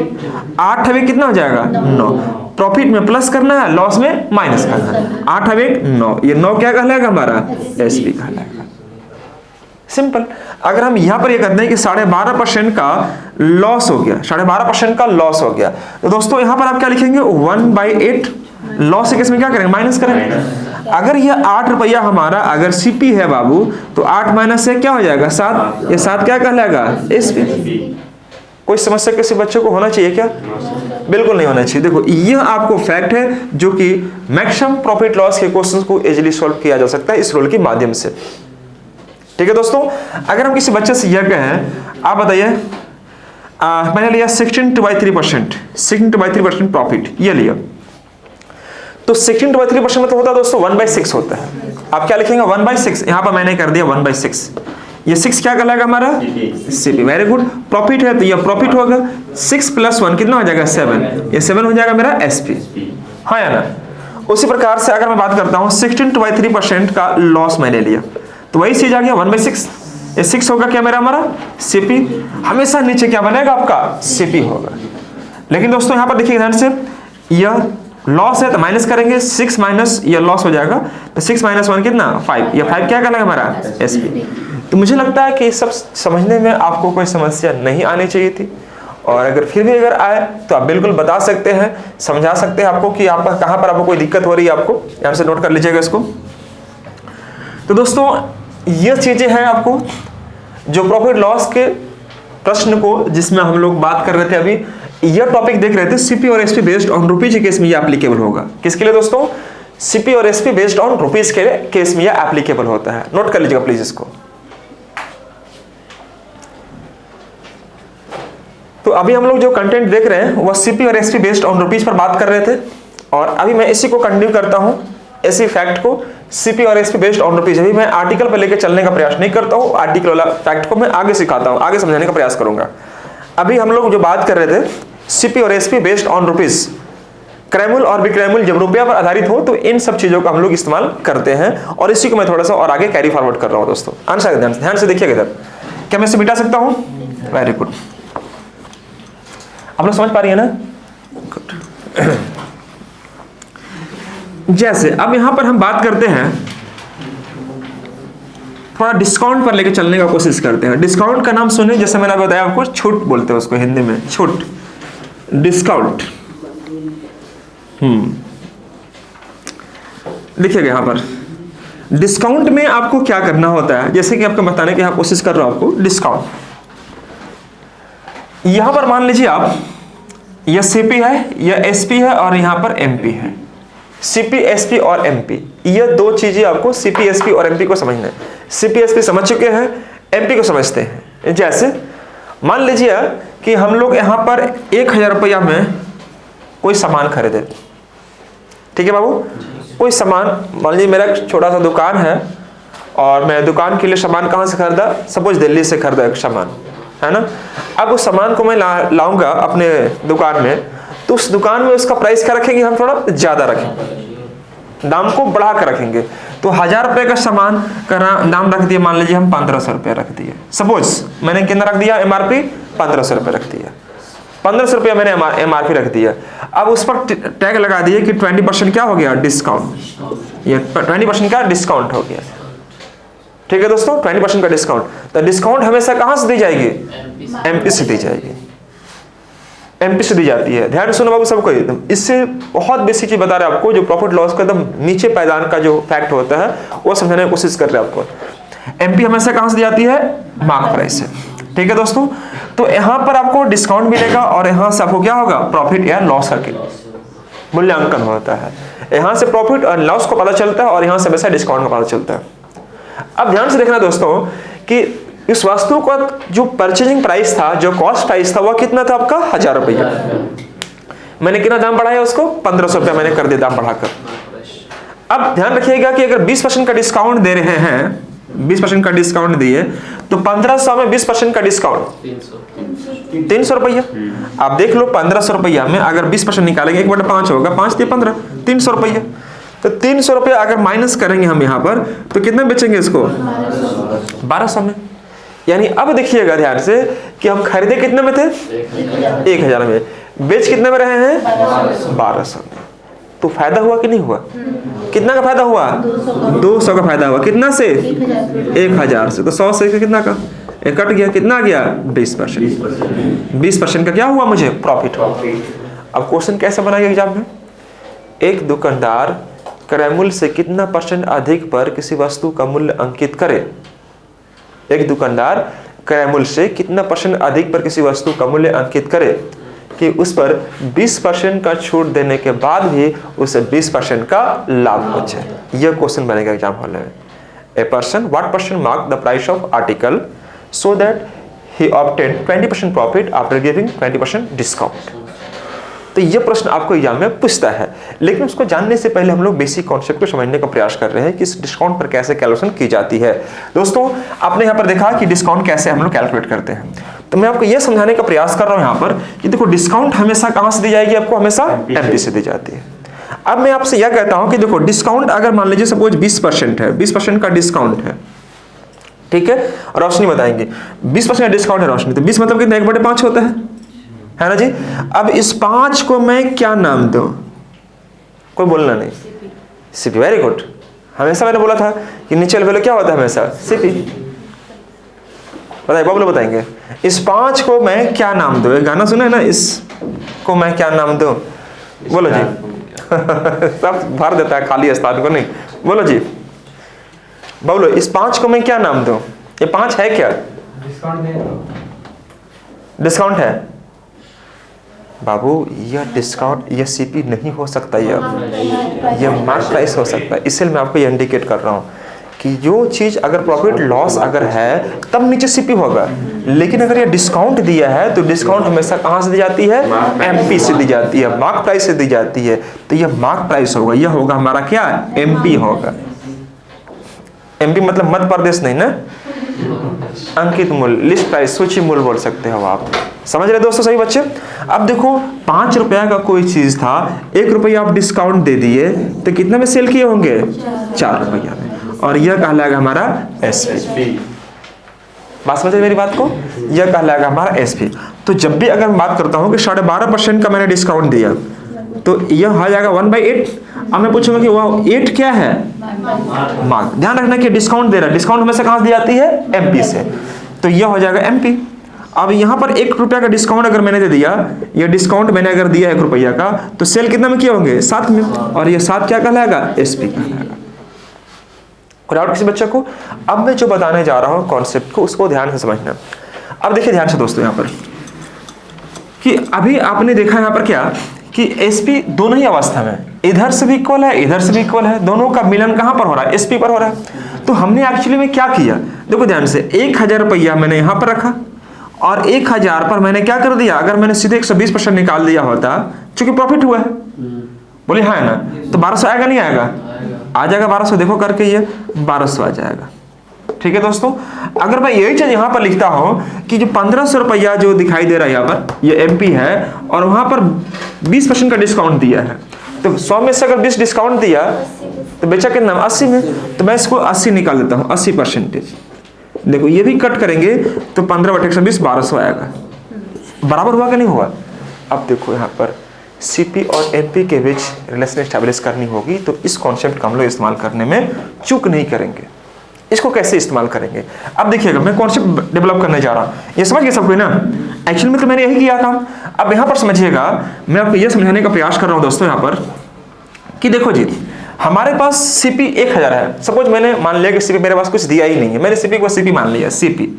8 हवे कितना हो जाएगा, 9। प्रॉफिट में प्लस करना है, लॉस में माइनस करना है। 8 हवे 9, ये 9 क्या कहलाएगा हमारा, एसपी कहलाएगा। सिंपल। अगर हम यहां पर ये कहते हैं कि 12.5% का लॉस हो गया, 12.5% का लॉस हो गया, तो दोस्तों यहां पर आप क्या लिखेंगे, 1/8। लॉस के केस में क्या करेंगे, माइनस करेंगे। अगर यह 8 रुपया हमारा अगर सीपी है बाबू, तो 8 माइनस से क्या हो जाएगा, 7। ये 7 क्या कहलाएगा, एसपी। कोई समस्या किसी बच्चे को होना चाहिए क्या, बिल्कुल नहीं होना चाहिए। देखो यह आपको फैक्ट है जो कि मैक्सिमम प्रॉफिट लॉस के क्वेश्चंस को इजीली सॉल्व किया जा सकता है इस रूल के माध्यम से। ठीक है दोस्तों, अगर हम किसी बच्चे से यह कहें, आप बताइए मैंने लिया 16/3%, 16/3% प्रॉफिट ये लिया, तो 16/3% मतलब होता है दोस्तों 1/6 होता है। आप क्या लिखेंगे, 1/6। यहां पर मैंने कर दिया 1/6। ये 6 क्या कहलाएगा हमारा, सीपी। Very good. प्रॉफिट है तो ये प्रॉफिट होगा। 6 + 1 कितना हो जाएगा, 7। ये 7 हो जाएगा मेरा एसपी, हाँ या ना। उसी प्रकार से अगर मैं बात करता हूं 16/3% का लॉस मैंने लिया, तो वही चीज आ गया 1/6। ये 6 होगा क्या मेरा, हमारा सीपी। हमेशा नीचे क्या बनेगा आपका, सीपी होगा। लेकिन दोस्तों यहां पर देखिए ध्यान से, यह लॉस है तो माइनस करेंगे, 6 माइनस ये लॉस हो जाएगा, तो 6 - 1 कितना, 5। ये 5 क्या कहलाएगा हमारा, एसपी। तो मुझे लगता है कि सब समझने में आपको कोई समस्या नहीं आनी चाहिए थी, और अगर फिर भी अगर आए तो आप बिल्कुल बता सकते हैं, समझा सकते हैं आपको कि आप कहां पर आपको कोई दिक्कत हो रही है। आपको यहां से नोट कर लीजिएगा इसको। तो दोस्तों ये चीजें हैं आपको जो प्रॉफिट लॉस के प्रश्न को जिसमें हम लोग बात कर रहे थे, अभी यह टॉपिक देख रहे थे, सीपी और एसपी बेस्ड ऑन रुपीज के केस में यह एप्लीकेबल होगा। किसके लिए दोस्तों, सीपी और एसपी बेस्ड ऑन रुपीज के केस में यह एप्लीकेबल होता है। नोट कर लीजिएगा प्लीज इसको। तो अभी हम लोग जो कंटेंट देख रहे हैं वह सीपी और SP based on rupees per बात कर रहे थे, और अभी मैं इसी को कंटिन्यू करता हूं, इसी फैक्ट को, सीपी और एसपी बेस्ड ऑन रुपीज। अभी मैं आर्टिकल पर लेकर चलने का प्रयास नहीं करता हूं, आर्टिकल वाला फैक्ट को मैं आगे सिखाता हूं, आगे समझाने का प्रयास करूंगा। अभी हम लोग जो बात कर रहे थे सीपी और एसपी बेस्ड ऑन रुपीज, क्रैमुल और विक्रैमुल जब रुपया पर आधारित हो तो इन सब चीजों का हम लोग इस्तेमाल करते हैं, और इसी को मैं थोड़ा सा और आगे कैरी फॉरवर्ड कर रहा हूं दोस्तों। आंसर ध्यान से देखिएगा इधर, क्या मैं इसे मिटा सकता हूं, वेरी गुड। आप लोग समझ पा रही है ना, जैसे अब यहां पर हम बात करते हैं, थोड़ा डिस्काउंट पर लेके चलने का कोशिश करते हैं। डिस्काउंट का नाम सुने, जैसे मैंने बताया आपको, छूट बोलते हैं उसको हिंदी में, छूट, डिस्काउंट। देखिएगा यहां पर डिस्काउंट में आपको क्या करना होता है, जैसे कि आपको बताने की कोशिश कर रहा हूं आपको। डिस्काउंट यहां पर मान लीजिए आप, यह सीपी है, यह एसपी है, और यहां पर एमपी है। सीपी, एसपी और एमपी, ये दो चीजें आपको सीपी, एसपी और एमपी को समझना है। सीपी, एसपी समझ चुके हैं, एमपी को समझते हैं। जैसे मान लीजिए कि हम लोग यहां पर 1000 रुपया में कोई सामान खरीदे, ठीक है बाबू। कोई सामान, मान लीजिए मेरा छोटा सा दुकान है, और मैं दुकान के लिए सामान कहां से खरीदा, सपोज दिल्ली से खरीदा एक सामान, है ना। अब उस सामान को मैं लाऊंगा अपने दुकान में, तो उस दुकान में उसका प्राइस क्या रखेंगे, हम थोड़ा ज्यादा रखेंगे, दाम को बढ़ा कर रखेंगे। तो 1000 रुपए का सामान का दाम रख दिया, मान लीजिए हम 1500 रुपया रख दिए। सपोज मैंने कितना रख दिया, एमआरपी 1500 रुपये रख दिया, 1500 रुपया मैंने एमआरपी रख दिया। अब उस पर टैग लगा दिए कि 20% क्या हो गया, डिस्काउंट। ये 20% का डिस्काउंट हो गया, ठीक है दोस्तों, 20% का डिस्काउंट। तो डिस्काउंट हमेशा कहां से दी जाएगी, एमपी से दी जाएगी, एमपी से दी जाती है। ध्यान सुनो बाबू सबको, इससे बहुत बेसिक चीज बता रहे हैं आपको, जो प्रॉफिट लॉस का एकदम नीचे पायदान का जो फैक्ट होता है वो समझाने की कोशिश कर रहे हैं आपको। एमपी हमेशा कहां से दी जाती है, मार्क प्राइस से, ठीक है दोस्तों। तो यहां पर आपको डिस्काउंट मिलेगा, और यहां से आपको क्या होगा, प्रॉफिट या लॉस का मूल्यांकन होता है। यहां से प्रॉफिट और लॉस को पता चलता है, और यहां से हमेशा डिस्काउंट का पता चलता है। अब ध्यान से देखना दोस्तों कि इस वस्तु का जो परचेजिंग प्राइस था, जो कॉस्ट प्राइस था, वह कितना था आपका, 1000 रुपया। मैंने कितना दाम बढ़ाया उसको, 1500 रुपया मैंने कर दिया दाम बढ़ाकर। अब ध्यान रखिएगा कि अगर 20% का डिस्काउंट दे रहे हैं, 20% का डिस्काउंट दिए, तो 1500 में 20% का डिस्काउंट 300 रुपया। आप देख लो 1500 रुपया में अगर 20% निकालेंगे 1/5 होगा, 5 दिए 15, 300 रुपया। तो 300 रुपया अगर माइनस करेंगे हम यहाँ पर तो कितने बेचेंगे इसको? 1200 में। यानी अब देखिएगा ध्यान से कि हम खरीदे कितने में थे? 1000 में, बेच कितने में रहे हैं? 1200 में। तो फायदा हुआ कि नहीं हुआ? कितना का फायदा हुआ? 200 का फायदा हुआ। कितना से? 1000 से। तो 100 से कितना का कट गया, कितना गया? 20%। 20% का क्या हुआ? मुझे प्रॉफिट हुआ। अब क्वेश्चन कैसे बनाएगा एग्जाम में? एक दुकानदार क्रय मूल्य से कितना % अधिक पर किसी वस्तु का मूल्य अंकित करे। एक दुकानदार क्रय मूल्य से कितना % अधिक पर किसी वस्तु का मूल्य अंकित करे कि उस पर 20% का छूट देने के बाद भी उसे 20% का लाभ पहुंचे। यह क्वेश्चन बनेगा एग्जाम हॉल में। A person what % mark the price of article so that he obtain 20% profit after giving 20% discount. तो यह प्रश्न आपको एग्जाम में पूछता है, लेकिन उसको जानने से पहले हम लोग बेसिक कॉन्सेप्ट को समझने का प्रयास कर रहे हैं कि इस डिस्काउंट पर कैसे कैलकुलेशन की जाती है। दोस्तों, आपने यहाँ पर देखा कि डिस्काउंट कैसे हम लोग कैलकुलेट करते हैं, तो मैं आपको यह समझाने का प्रयास कर रहा हूं यहाँ पर कि देखो डिस्काउंट हमेशा कहां से दी जाएगी? आपको हमेशा एमपी से दी जाती है। अब मैं आपसे यह कहता हूं कि देखो डिस्काउंट अगर मान लीजिए सपोज 20% है, 20% का डिस्काउंट है, ठीक है, और रोशनी बताएंगे 20% का डिस्काउंट है रोशनी, तो 20 मतलब कितना? 1/5 होता है ना जी। अब इस 5 को मैं क्या नाम दूं? कोई बोलना नहीं, सीपी। Very good. हमेशा मैंने बोला था कि नीचे वाले क्या होता है? हमेशा सीपी। बताइए, बबलू बताएंगे इस 5 को मैं क्या नाम दूं? गाना सुना है ना, इसको मैं क्या नाम दूं? बोलो जी। सब भर देता है खाली स्थान को, नहीं। बोलो जी बबलू, इस 5 को मैं क्या नाम दूं? ये 5 है क्या? डिस्काउंट है बाबू। यह डिस्काउंट, यह सीपी नहीं हो सकता, यह मार्क प्राइस हो सकता है। इसलिए मैं आपको यह इंडिकेट कर रहा हूं कि जो चीज अगर प्रॉफिट लॉस अगर है तब नीचे सीपी होगा, लेकिन अगर ये डिस्काउंट दिया है तो डिस्काउंट हमेशा कहां से दी जाती है? एमपी से दी जाती है, मार्क प्राइस से दी जाती है। तो यह मार्क प्राइस होगा, यह होगा हमारा क्या? एमपी होगा। एमपी मतलब मध्य प्रदेश नहीं ना, अंकित मूल्य, लिस्ट प्राइस, सूची मूल्य बोल सकते हो आप। समझ रहे दोस्तों सही बच्चे? अब देखो 5 रुपया का कोई चीज था, 1 रुपया आप डिस्काउंट दे दिए तो कितने में सेल किए होंगे? 4 रुपया में, और यह कहलाएगा हमारा एसपी। बात समझे मेरी बात को? यह कहलाएगा हमारा एसपी। तो जब भी अगर मैं बात करता हूं कि 12.5% का मैंने डिस्काउंट दिया तो यह आ जाएगा 1/8। अब मैं पूछूंगा कि वह 8 क्या है? मार्क। ध्यान रखना कि डिस्काउंट दे रहा है, डिस्काउंट हमेशा कहां से दी जाती है? एमपी से। तो यह हो जाएगा एमपी। अब यहां पर 1 रुपया का डिस्काउंट अगर मैंने दे दिया, यह डिस्काउंट मैंने अगर दिया 1 रुपया का, तो सेल कितना में किए होंगे? 7 में, और यह 7 क्या कहलाएगा? एसपी कहलाएगा। और किसी बच्चे को अब मैं जो बताने जा रहा हूं कॉन्सेप्ट को, उसको ध्यान से समझना। अब देखिए ध्यान से दोस्तों, यहां पर कि अभी आपने देखा यहां पर क्या कि एसपी दोनों ही अवस्था में, इधर से भी इक्वल है, इधर से भी इक्वल है, दोनों का मिलन कहां पर हो रहा है? एसपी पर हो रहा है। तो हमने एक्चुअली में क्या किया? देखो ध्यान से, 1000 रुपया मैंने यहां पर रखा और 1000 पर मैंने क्या कर दिया? अगर मैंने सीधे 120% निकाल दिया होता, चूंकि प्रॉफिट हुआ है, बोले हाँ है ना, तो 1200 आएगा नहीं आएगा? आ जाएगा 1200। देखो करके ये 1200 आ जाएगा। ठीक है दोस्तों, अगर मैं यही चीज यहां पर लिखता हूं कि जो 1500 रुपया जो दिखाई दे रहा है यहां पर, ये एमपी है और वहां पर 20% का डिस्काउंट दिया है, तो 100 में से अगर 20 डिस्काउंट दिया तो बेचा कितना? 80 में। तो मैं इसको 80 निकाल देता हूं, 80%। देखो ये भी कट करेंगे तो 15/120 1200 आएगा। बराबर हुआ कि नहीं हुआ? अब देखो यहाँ पर सीपी और एमपी के बीच रिलेशन एस्टैब्लिश करनी होगी, तो इस कॉन्सेप्ट का हम लोग इस्तेमाल करने में चूक नहीं करेंगे। इसको कैसे इस्तेमाल करेंगे? अब देखिएगा, मैं कॉन्सेप्ट डेवलप करने जा रहा हूँ, ये समझ गए सबको ना? एक्चुअली में तो मैंने यही किया काम। अब यहाँ पर समझिएगा, मैं आपको यह समझाने का प्रयास कर रहा हूँ दोस्तों यहाँ पर कि देखो जी, हमारे पास सीपी 1000 है। सपोज मैंने मान लिया कि सीपी मेरे पास कुछ दिया ही नहीं है, मैंने सीपी को सीपी मान लिया, सीपी।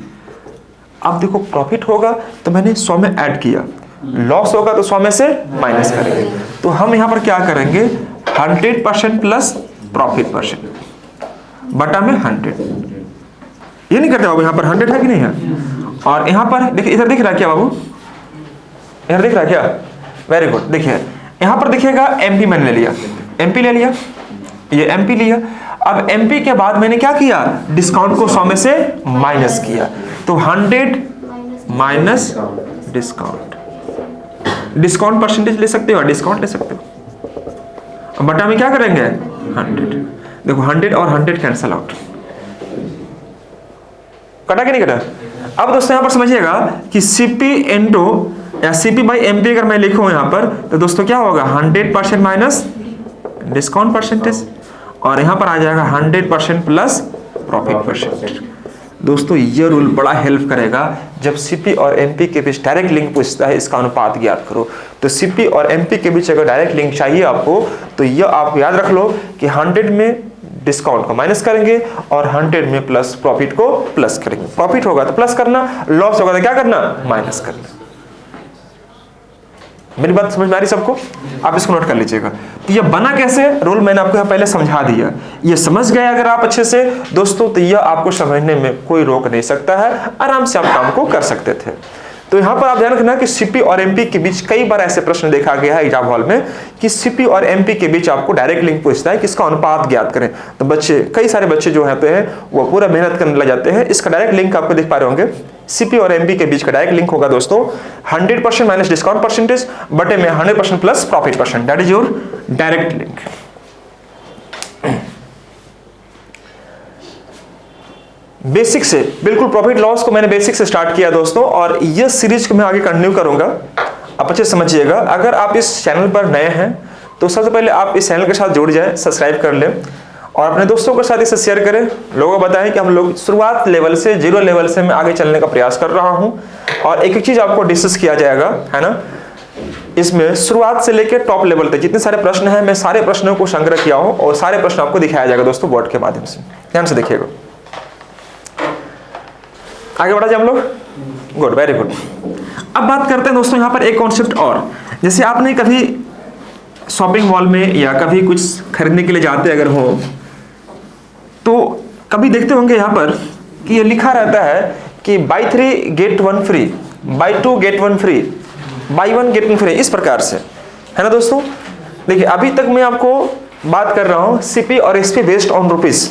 अब देखो प्रॉफिट होगा तो मैंने 100 में ऐड किया, लॉस होगा तो 100 में से माइनस करेंगे। तो हम यहाँ पर क्या करेंगे? 100% प्लस प्रॉफिट परसेंट बटा में 100। ये नहीं करते बाबू? यहाँ पर 100 है कि नहीं है? और यहाँ पर देखिए, इधर दिख रहा है क्या बाबू? इधर दिख रहा है क्या? Very good. देखिए यहाँ पर देखिएगा, एमपी मैंने ले लिया, एमपी ले लिया, ये एमपी लिया। अब एमपी के बाद मैंने क्या किया, डिस्काउंट को 100 में से माइनस किया, तो 100 माइनस डिस्काउंट। डिस्काउंट परसेंटेज ले सकते हो, डिस्काउंट ले सकते हो। बटा में क्या करेंगे 100, देखो 100 और 100 कैंसल आउट, कटा कि नहीं कटा। अब दोस्तों यहां पर समझिएगा कि सीपी इंटू या सीपी बाई एमपी अगर मैं लिखूं यहां पर, तो दोस्तों क्या होगा 100% माइनस डिस्काउंट परसेंटेज, और यहां पर आ जाएगा 100% प्लस प्रॉफिट परसेंटेज। दोस्तों ये रूल बड़ा हेल्प करेगा जब सीपी और एमपी के बीच डायरेक्ट लिंक पूछता है, इसका अनुपात ज्ञात करो। तो सीपी और एमपी के बीच अगर डायरेक्ट लिंक चाहिए आपको, तो ये आप याद रख लो कि 100 में डिस्काउंट को माइनस करेंगे और 100 में प्लस प्रॉफिट को प्लस करेंगे। प्रॉफिट होगा तो प्लस करना, लॉस होगा तो क्या करना, माइनस करना। मेरी बात समझ में आ रही सबको, आप इसको नोट कर लीजिएगा। तो ये बना कैसे, रूल मैंने आपको पहले समझा दिया, ये समझ गए अगर आप अच्छे से दोस्तों, तो यह आपको समझने में कोई रोक नहीं सकता है, आराम से आप काम को कर सकते थे। तो यहाँ पर आप ध्यान रखना कि सीपी और एमपी के बीच कई बार ऐसे प्रश्न देखा गया है एग्जाम हॉल में कि सीपी और एमपी के बीच आपको डायरेक्ट लिंक पूछता है कि इसका अनुपात ज्ञात करें। तो बच्चे, कई सारे बच्चे जो होते हैं वो पूरा मेहनत करने लग जाते हैं। इसका डायरेक्ट लिंक आपको देख पा रहे होंगे, सीपी और एमपी के बीच का डायरेक्ट लिंक होगा दोस्तों 100% माइनस डिस्काउंट परसेंटेज बटे में 100% plus profit percent, that is your direct link. Basic से, बिल्कुल प्रॉफिट लॉस को मैंने बेसिक से स्टार्ट किया दोस्तों, और ये सीरीज को मैं आगे कंटिन्यू करूंगा। आप अच्छे समझिएगा। अगर आप इस चैनल पर नए हैं तो सबसे पहले आप इस चैनल के साथ जुड़ जाएं, सब्सक्राइब कर लें और अपने दोस्तों के साथ इसे शेयर करें। लोगों को बताएं कि हम लोग शुरुआत लेवल से, जीरो लेवल से मैं आगे चलने का प्रयास कर रहा हूं, और एक एक चीज आपको डिस्कस किया जाएगा, है ना। इसमें शुरुआत से लेकर टॉप लेवल तक जितने सारे प्रश्न हैं, मैं सारे प्रश्नों को संग्रह किया हूं और सारे प्रश्न आपको दिखाया जाएगा दोस्तों बोर्ड के माध्यम से। ध्यान से देखिएगा। आगे बढ़ा जाए हम लोग, गुड, वेरी गुड। अब बात करते हैं दोस्तों यहाँ पर एक कॉन्सेप्ट और, जैसे आपने कभी शॉपिंग मॉल में या कभी कुछ खरीदने के लिए जाते अगर हो, तो कभी देखते होंगे यहाँ पर कि ये लिखा रहता है कि buy 3 get 1 free, buy 2 get 1 free, buy 1 get 1 free, इस प्रकार से, है ना दोस्तों। देखिए अभी तक मैं आपको बात कर रहा हूँ सीपी और एसपी बेस्ड ऑन रुपीज,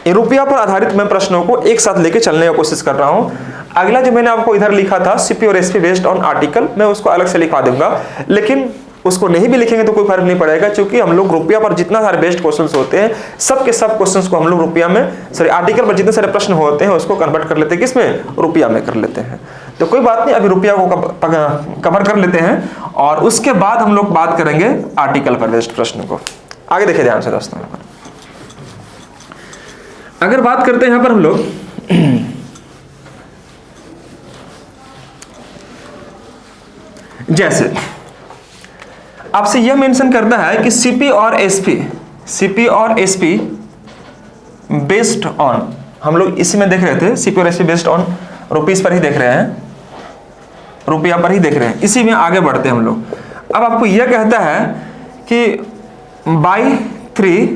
रुपया पर आधारित मैं प्रश्नों को एक साथ लेके चलने की कोशिश कर रहा हूं। अगला जो मैंने आपको इधर लिखा था सीपी और एसपी बेस्ड ऑन आर्टिकल, मैं उसको अलग से लिखवा दूंगा, लेकिन उसको नहीं भी लिखेंगे तो कोई फर्क नहीं पड़ेगा, क्योंकि हम लोग रुपया पर जितना सारे बेस्ड क्वेश्चंस होते हैं, सब के सब क्वेश्चंस को हम लोग रुपया में, सॉरी आर्टिकल पर जितने सारे प्रश्न होते हैं उसको कन्वर्ट कर लेते हैं, किसमें, रुपया में कर लेते हैं। तो कोई बात नहीं, अभी रुपया को कवर कर लेते हैं और उसके बाद हम लोग बात करेंगे आर्टिकल पर बेस्ड प्रश्न को। आगे देखिए ध्यान से दोस्तों। अगर बात करते हैं यहां पर हम लोग जैसे आपसे यह मेंशन करता है कि सीपी और एसपी बेस्ड ऑन, हम लोग इसी में देख रहे थे, सीपी और एसपी बेस्ड ऑन रुपीस पर ही देख रहे हैं, रुपया पर ही देख रहे हैं, इसी में आगे बढ़ते हैं हम लोग। अब आपको यह कहता है कि बाई 3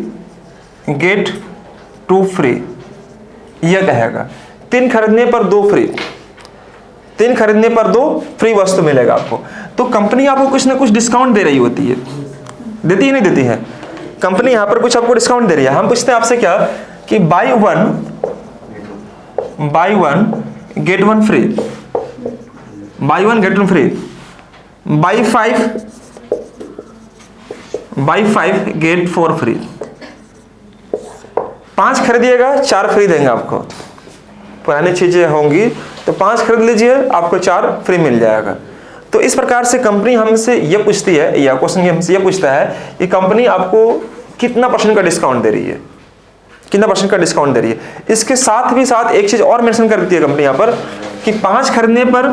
गेट 2 फ्री, यह कहेगा 3 खरीदने पर 2 फ्री, 3 खरीदने पर 2 फ्री वस्तु मिलेगा आपको। तो कंपनी आपको कुछ ना कुछ डिस्काउंट दे रही होती है, देती है नहीं देती है, कंपनी यहां पर कुछ आपको डिस्काउंट दे रही है। हम पूछते हैं आपसे क्या कि buy 1 get 1 free, buy 1 get 1 free, buy 5 get 4 free, 5 खरीदिएगा 4 फ्री देंगे आपको। पुरानी चीजें होंगी तो 5 खरीद लीजिए, आपको 4 फ्री मिल जाएगा। तो इस प्रकार से कंपनी हमसे ये पूछती है, या क्वेश्चन हमसे ये पूछता है कि कंपनी आपको कितना % का डिस्काउंट दे रही है, कितना % का डिस्काउंट दे रही है। इसके साथ भी साथ एक चीज और मेंशन कर देती है कंपनी यहाँ पर कि 5 खरीदने पर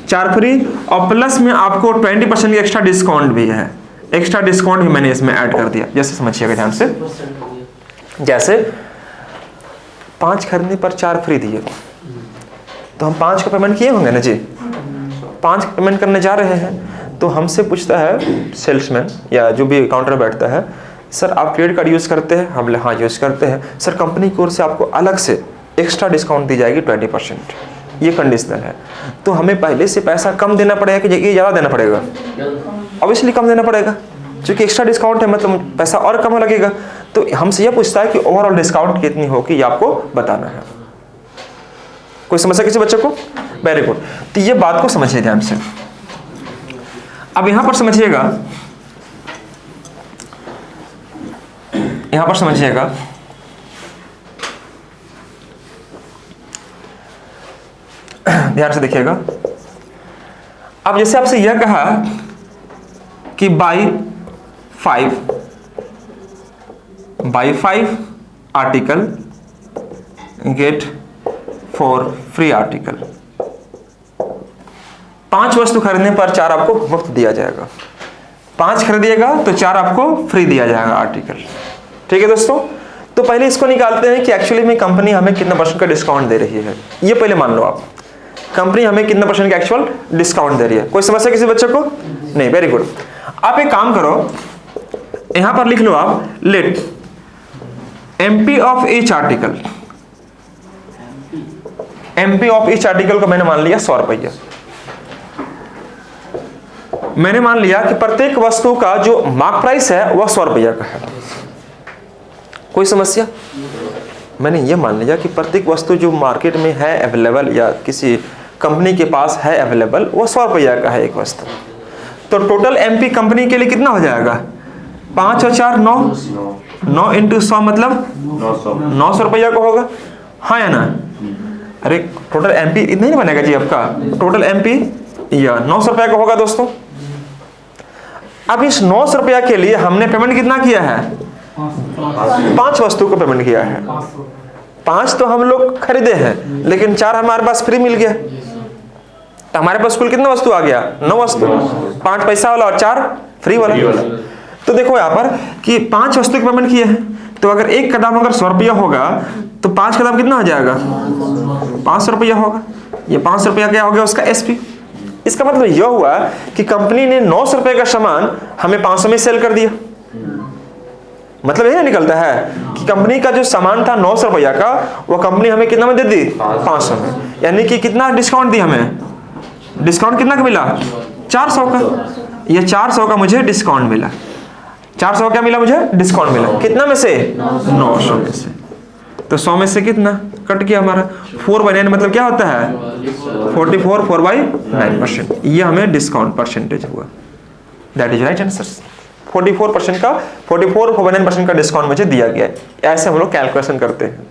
4 फ्री, और प्लस में आपको 20% की एक्स्ट्रा डिस्काउंट भी है। एक्स्ट्रा डिस्काउंट भी मैंने इसमें ऐड कर दिया, जैसे समझिएगा ध्यान से। जैसे 5 खरीदने पर 4 फ्री दिए, तो हम 5 का पेमेंट किए होंगे ना जी, 5 पेमेंट करने जा रहे हैं, तो हमसे पूछता है सेल्समैन या जो भी काउंटर बैठता है, सर आप क्रेडिट कार्ड यूज़ करते हैं? हम बोले हाँ यूज़ करते हैं। सर कंपनी की ओर से आपको अलग से एक्स्ट्रा डिस्काउंट दी जाएगी 20%, ये कंडीशनल है। तो हमें पहले से पैसा कम देना पड़ेगा कि ये ज़्यादा देना पड़ेगा? ऑब्वियसली कम देना पड़ेगा, क्योंकि एक्स्ट्रा डिस्काउंट है मतलब पैसा और कम लगेगा। तो हमसे यह पूछता है कि ओवरऑल डिस्काउंट कितनी होगी, ये आपको बताना है। कोई समस्या किसी बच्चे को? Very good. तो ये बात को समझिए ध्यान से। अब यहां पर समझिएगा, यहां पर समझिएगा, ध्यान से देखिएगा। अब जैसे आपसे यह कहा कि buy 5 article get 4 free article. 5 वस्तु खरीदने पर 4 आपको मुफ्त दिया जाएगा। 5 खरीदिएगा तो 4 आपको फ्री दिया जाएगा आर्टिकल। ठीक है दोस्तों, तो पहले इसको निकालते हैं कि एक्चुअली में कंपनी हमें कितना % का डिस्काउंट दे रही है। ये पहले मान लो आप, कंपनी हमें कितना % का एक्चुअल डिस्काउंट दे रही है। कोई समस्या किसी बच्चे को? नहीं, वेरी गुड। आप एक काम करो, यहां पर लिख लो आप, let MP of each article, MP of each article को मैंने मान लिया 100 रुपया। मैंने मान लिया कि प्रत्येक वस्तु का जो मार्क प्राइस है वह 100 रुपया का है। कोई समस्या? मैंने ये मान लिया कि प्रत्येक वस्तु जो मार्केट में है अवेलेबल या किसी कंपनी के पास है अवेलेबल, वो 100 रुपया का है एक वस्तु। तो टोटल एमपी कंपनी के लिए कितना हो जाएगा? 5 और 4 9 इंटू 100 मतलब 900 रुपया का होगा, हाँ या ना? अरे टोटल एमपी इतना ही बनेगा जी आपका, टोटल एमपी या 900 रुपया का होगा दोस्तों। अब इस 900 रुपया के लिए हमने पेमेंट कितना किया है? 5 वस्तु को पेमेंट किया है। 5 तो हम लोग खरीदे हैं, लेकिन 4 हमारे पास फ्री मिल गया। तो हमारे पास कुल कितना वस्तु आ गया? 9 वस्तु, 5 पैसा वाला और 4 फ्री वाला। तो देखो यहाँ पर कि 5 वस्तु की पेमेंट किए हैं, तो अगर एक का दाम अगर 100 रुपया होगा तो 5 का दाम कितना हो जाएगा? 500 रुपया होगा। ये 500 रुपया क्या हो गया उसका एसपी। इसका मतलब यह हुआ कि कंपनी ने 900 रुपये का सामान हमें 500 में सेल कर दिया। मतलब यह निकलता है कि कंपनी का जो सामान था 900 रुपया का, वो कंपनी हमें कितना में दे दी? 500 में। यानी कि कितना डिस्काउंट दी हमें? डिस्काउंट कितना का मिला? 400 का। ये 400 का मुझे डिस्काउंट मिला। 400 क्या मिला मुझे? डिस्काउंट मिला। कितना में से? 900 में से। तो 100 में से कितना कट गया हमारा? 4/9 मतलब क्या होता है? 44 4/9%। ये हमें डिस्काउंट परसेंटेज हुआ। That is right answer. 44% का 44.9% का डिस्काउंट मुझे दिया गया है। ऐसे हम लोग कैलकुलेशन करते हैं।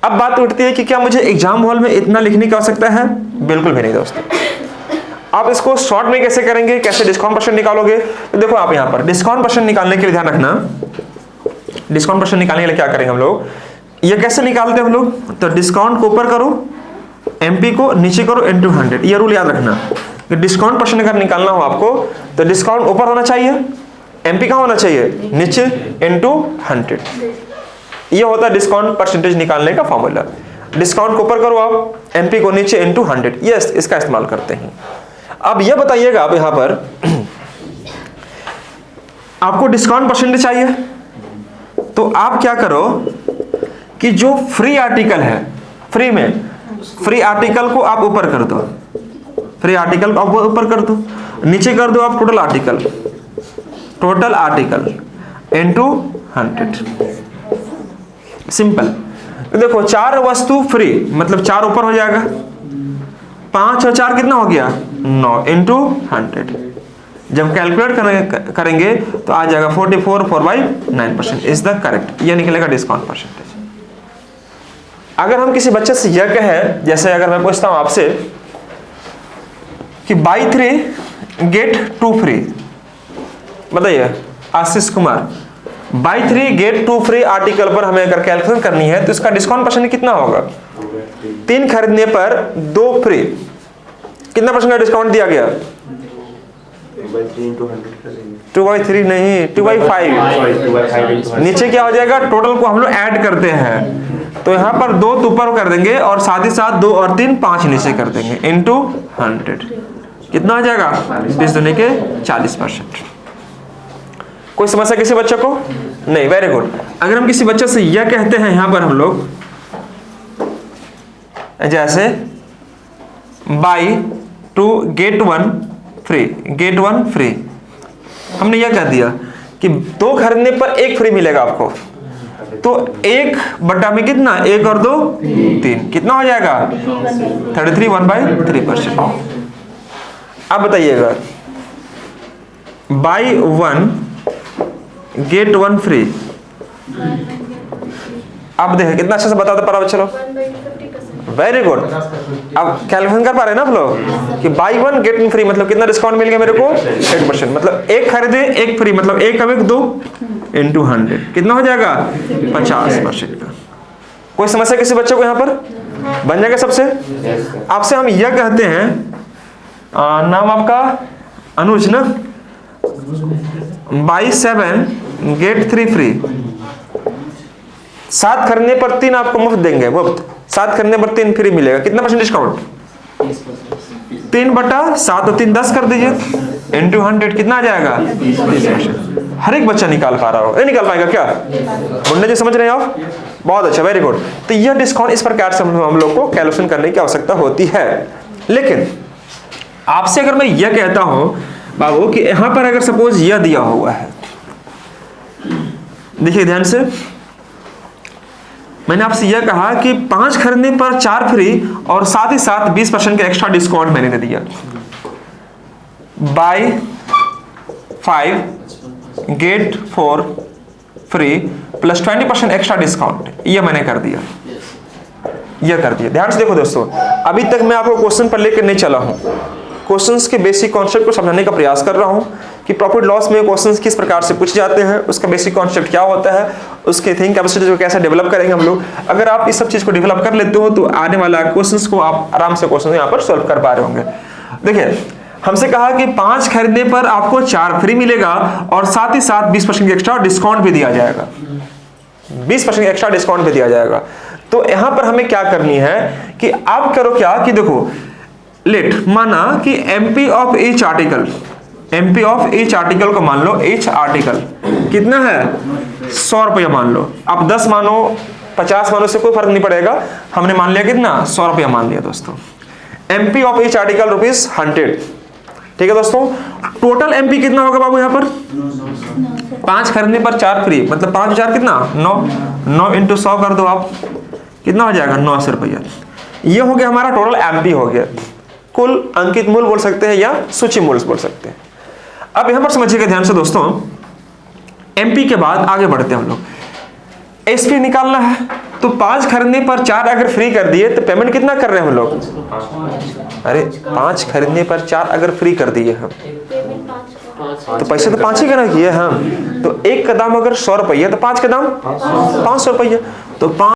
अब बात उठती है कि क्या मुझे एग्जाम हॉल में इतना लिखने की आवश्यकता है? बिल्कुल भी नहीं दोस्तों। आप इसको शॉर्ट में कैसे करेंगे, कैसे डिस्काउंट परसेंट निकालोगे? तो देखो आप यहाँ पर डिस्काउंट परसेंट निकालने के लिए ध्यान रखना, डिस्काउंट परसेंट निकालने के लिए क्या करेंगे हम लोग, ये कैसे निकालते हैं हम लोग? तो डिस्काउंट को ऊपर करो, एमपी को नीचे करो इनटू 100। ये रूल याद रखना कि डिस्काउंट परसेंट अगर निकालना हो आपको तो डिस्काउंट ऊपर होना चाहिए, एमपी कहाँ होना चाहिए? नीचे इनटू 100। ये होता है डिस्काउंट परसेंटेज निकालने का फॉर्मूला। डिस्काउंट को ऊपर करो आप, एमपी को नीचे इनटू 100। यस, इसका इस्तेमाल करते हैं। अब यह बताइएगा आप यहां पर आपको डिस्काउंट परसेंटेज चाहिए, तो आप क्या करो कि जो फ्री आर्टिकल है, फ्री में फ्री आर्टिकल को आप ऊपर कर दो, फ्री आर्टिकल को आप ऊपर कर दो, नीचे कर दो आप total article, total article into 100। Simple. तो देखो 4 वस्तु फ्री मतलब 4 ऊपर हो जाएगा, 5 और 4 कितना हो गया? 9 इंटू 100। जब कैलकुलेट करेंगे तो आ जाएगा 44 4/9% इज द करेक्ट। ये निकलेगा डिस्काउंट परसेंटेज। अगर हम किसी बच्चे से यह कहें, जैसे अगर मैं पूछता हूं आपसे कि बाई 3 गेट 2 फ्री, बताइए Ashish Kumar, buy 3 get 2 free article पर हमें अगर कैलकुलेशन करनी है तो इसका डिस्काउंट परसेंट कितना होगा? 3 खरीदने पर 2 फ्री, कितना % का डिस्काउंट दिया गया? 2/3 नहीं, 2/5। नीचे क्या हो जाएगा? टोटल को हम लोग ऐड करते हैं, तो यहाँ पर 2 ऊपर कर देंगे और साथ ही साथ 2 और 3 5 नीचे कर देंगे इनटू 100। कितना आ जाएगा? 20 दूनी के 40%। कोई समस्या किसी बच्चे को? नहीं, वेरी गुड। अगर हम किसी बच्चे से यह कहते हैं यहां पर हम लोग जैसे buy 2 get 1 free, get 1 free, हमने यह कह दिया कि 2 खरीदने पर 1 फ्री मिलेगा आपको, तो 1 बटा में कितना, 1 और 2 3, कितना हो जाएगा 33 1/3%। अब बताइएगा बाई 1 गेट 1 फ्री, अब देखें कितना अच्छे से बता दो पर, चलो वेरी गुड। अब कैलकुलेशन कर पा रहे हैं ना आप लोग कि बाई 1 गेट 1 फ्री मतलब कितना डिस्काउंट मिल गया मेरे को 8%, मतलब 1 खरीदे 1 फ्री, मतलब 1 का 2 इंटू 100 कितना हो जाएगा 50% का। कोई समस्या किसी बच्चे को यहाँ पर बन जाएगा सबसे? आपसे हम यह कहते हैं, नाम आपका अनुज ना, बाई 7 गेट 3 फ्री, 7 खरीदने पर 3 आपको मुफ्त देंगे, मुफ्त 7 खरीदने पर 3 फ्री मिलेगा, कितना % डिस्काउंट 3 बटा 7 और 3 10 कर दीजिए इंटू 100 कितना आ जाएगा 30%। हर एक बच्चा निकाल पा रहा हो, नहीं निकाल पाएगा क्या? मुन्ना जी समझ रहे हैं आप? बहुत अच्छा, वेरी गुड। तो यह डिस्काउंट इस प्रकार से हम लोग को कैलकुलेशन करने की आवश्यकता होती है। लेकिन आपसे अगर मैं यह कहता हूं बाबू कि यहां पर अगर सपोज यह दिया हुआ है, देखिए ध्यान से, मैंने आपसे यह कहा कि 5 खरीदने पर 4 फ्री और साथ ही साथ 20% का एक्स्ट्रा डिस्काउंट मैंने दे दिया, buy 5 get 4 free plus 20% extra discount, यह मैंने कर दिया, यह कर दिया। ध्यान से देखो दोस्तों, अभी तक मैं आपको क्वेश्चन पर लेकर नहीं चला हूं, क्वेश्चंस के बेसिक कॉन्सेप्ट को समझाने का प्रयास कर रहा हूं कि प्रॉफिट लॉस में क्वेश्चंस किस प्रकार से पूछे जाते हैं, उसका बेसिक कॉन्सेप्ट क्या होता है, उसके थिंकिंग कैपेसिटी को कैसे डेवलप करेंगे हम लोग। अगर आप इस सब चीज को डेवलप कर लेते हो तो आने वाला क्वेश्चंस को आप आराम से क्वेश्चन यहाँ पर सॉल्व कर पा रहे होंगे। देखिए हमसे कहा कि 5 खरीदने पर आपको 4 फ्री मिलेगा और साथ ही साथ 20% एक्स्ट्रा डिस्काउंट भी दिया जाएगा, 20% एक्स्ट्रा डिस्काउंट भी दिया जाएगा। तो यहां पर हमें क्या करनी है कि आप करो क्या कि देखो, लेट माना कि MP of each article, MP of each article को मान लो, ईच आर्टिकल कितना है 100 रुपया मान लो। आप 10 मानो 50 मानो से कोई फर्क नहीं पड़ेगा, हमने मान लिया कितना 100 रुपया मान लिया दोस्तों। एमपी ऑफ ईच आर्टिकल ₹100, ठीक है दोस्तों। टोटल एमपी कितना होगा बाबू यहाँ पर 5 खरीदने पर 4 फ्री, मतलब 5 4 कितना 9 इंटू 100 कर दो आप, कितना हो जाएगा 900 रुपया। ये हो गया हमारा टोटल एमपी हो गया, कुल अंकित मूल्य बोल सकते हैं या सूची मूल्य बोल सकते हैं। अब यहां पर समझिएगा ध्यान से दोस्तों, एमपी के बाद आगे बढ़ते हैं हम लोग। एसपी निकालना है तो 5 खरीदने पर 4 अगर फ्री कर दिए तो पेमेंट कितना कर रहे हैं हम लोग? अरे 5 खरीदने पर 4 अगर फ्री कर दिए हम तो पैसे तो 5 ही का किए हम, तो 1 का दाम अगर 100 रुपया तो 5 का दाम 500 रुपया, तो 5